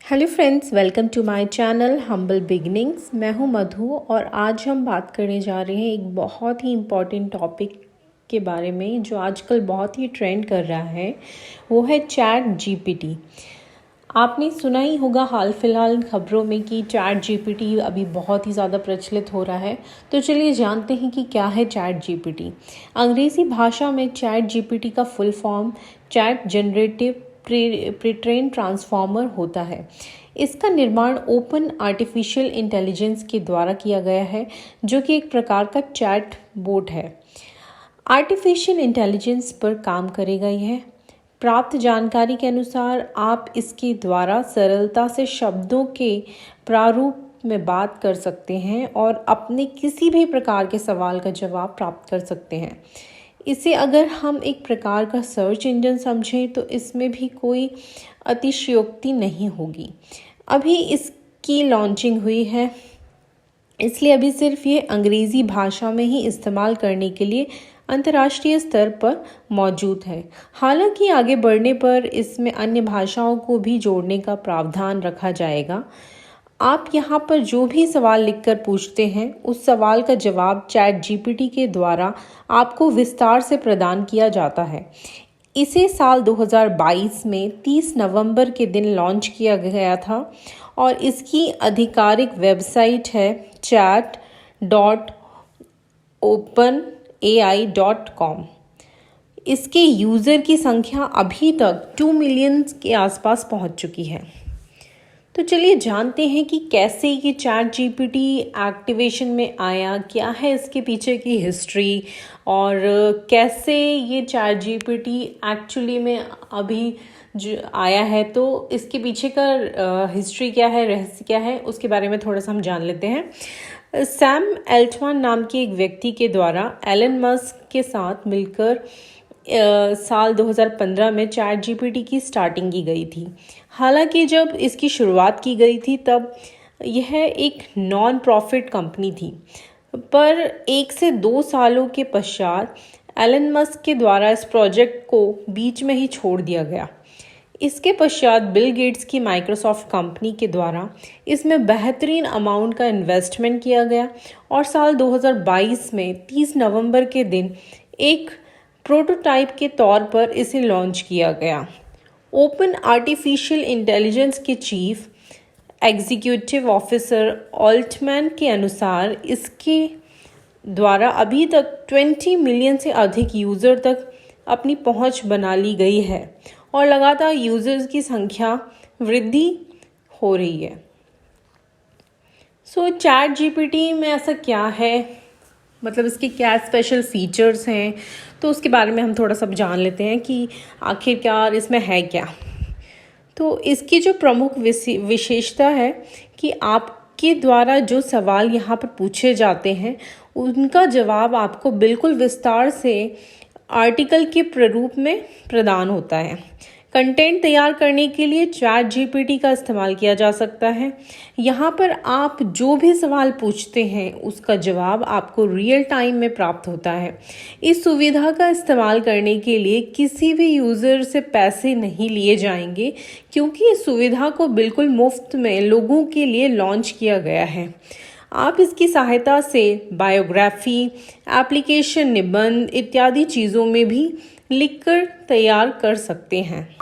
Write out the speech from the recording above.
Hello friends, welcome to my channel humble beginnings. मैं हूं मधु और आज हम बात करने जा रहे हैं एक बहुत ही इम्पॉर्टेंट टॉपिक के बारे में जो आजकल बहुत ही ट्रेंड कर रहा है। वो है चैट जीपीटी। आपने सुना ही होगा हाल फिलहाल खबरों में कि चैट जीपीटी अभी बहुत ही ज़्यादा प्रचलित हो रहा है। तो चलिए जानते हैं कि क्या है चैट जीपीटी। अंग्रेज़ी भाषा में चैट जीपीटी का full form chat generative pre-train transformer होता है। इसका निर्माण ओपन आर्टिफिशियल इंटेलिजेंस के द्वारा किया गया है, जो कि एक प्रकार का चैट बोट है। आर्टिफिशियल इंटेलिजेंस पर काम करेगा यह। प्राप्त जानकारी के अनुसार आप इसके द्वारा सरलता से शब्दों के प्रारूप में बात कर सकते हैं और अपने किसी भी प्रकार के सवाल का जवाब प्राप्त कर सकते हैं। इसे अगर हम एक प्रकार का सर्च इंजन समझें तो इसमें भी कोई अतिशयोक्ति नहीं होगी। अभी इसकी लॉन्चिंग हुई है, इसलिए अभी सिर्फ ये अंग्रेज़ी भाषा में ही इस्तेमाल करने के लिए अंतर्राष्ट्रीय स्तर पर मौजूद है। हालांकि आगे बढ़ने पर इसमें अन्य भाषाओं को भी जोड़ने का प्रावधान रखा जाएगा। आप यहाँ पर जो भी सवाल लिखकर पूछते हैं उस सवाल का जवाब चैट जीपीटी के द्वारा आपको विस्तार से प्रदान किया जाता है। इसे साल 2022 में 30 नवंबर के दिन लॉन्च किया गया था और इसकी आधिकारिक वेबसाइट है chat.openai.com। इसके यूज़र की संख्या अभी तक 2 मिलियन के आसपास पहुंच चुकी है। तो चलिए जानते हैं कि कैसे ये चैट जीपीटी एक्टिवेशन में आया, क्या है इसके पीछे की हिस्ट्री और कैसे ये चैट जीपीटी एक्चुअली में अभी जो आया है। तो इसके पीछे का हिस्ट्री क्या है, रहस्य क्या है, उसके बारे में थोड़ा सा हम जान लेते हैं। सैम एल्टमैन नाम के एक व्यक्ति के द्वारा एलन मस्क के साथ मिलकर साल 2015 में चैट जीपीटी की स्टार्टिंग की गई थी। हालांकि जब इसकी शुरुआत की गई थी तब यह एक नॉन प्रॉफिट कंपनी थी, पर 1 से 2 सालों के पश्चात एलन मस्क के द्वारा इस प्रोजेक्ट को बीच में ही छोड़ दिया गया। इसके पश्चात बिल गेट्स की माइक्रोसॉफ्ट कंपनी के द्वारा इसमें बेहतरीन अमाउंट का इन्वेस्टमेंट किया गया और साल 2022 में 30 नवंबर के दिन एक प्रोटोटाइप के तौर पर इसे लॉन्च किया गया। ओपन आर्टिफिशियल इंटेलिजेंस के चीफ एग्जीक्यूटिव ऑफिसर ऑल्टमैन के अनुसार इसके द्वारा अभी तक 20 मिलियन से अधिक यूज़र तक अपनी पहुंच बना ली गई है और लगातार यूज़र्स की संख्या वृद्धि हो रही है। सो चैट जीपीटी में ऐसा क्या है, मतलब इसके क्या स्पेशल फीचर्स हैं, तो उसके बारे में हम थोड़ा सा जान लेते हैं कि आखिरकार इसमें है क्या। तो इसकी जो प्रमुख विशेषता है कि आपके द्वारा जो सवाल यहाँ पर पूछे जाते हैं उनका जवाब आपको बिल्कुल विस्तार से आर्टिकल के प्रारूप में प्रदान होता है। कंटेंट तैयार करने के लिए चैट जीपीटी का इस्तेमाल किया जा सकता है। यहाँ पर आप जो भी सवाल पूछते हैं उसका जवाब आपको रियल टाइम में प्राप्त होता है। इस सुविधा का इस्तेमाल करने के लिए किसी भी यूज़र से पैसे नहीं लिए जाएंगे, क्योंकि इस सुविधा को बिल्कुल मुफ्त में लोगों के लिए लॉन्च किया गया है। आप इसकी सहायता से बायोग्राफी, एप्लीकेशन निबंध इत्यादि चीज़ों में भी लिखकर तैयार कर सकते हैं।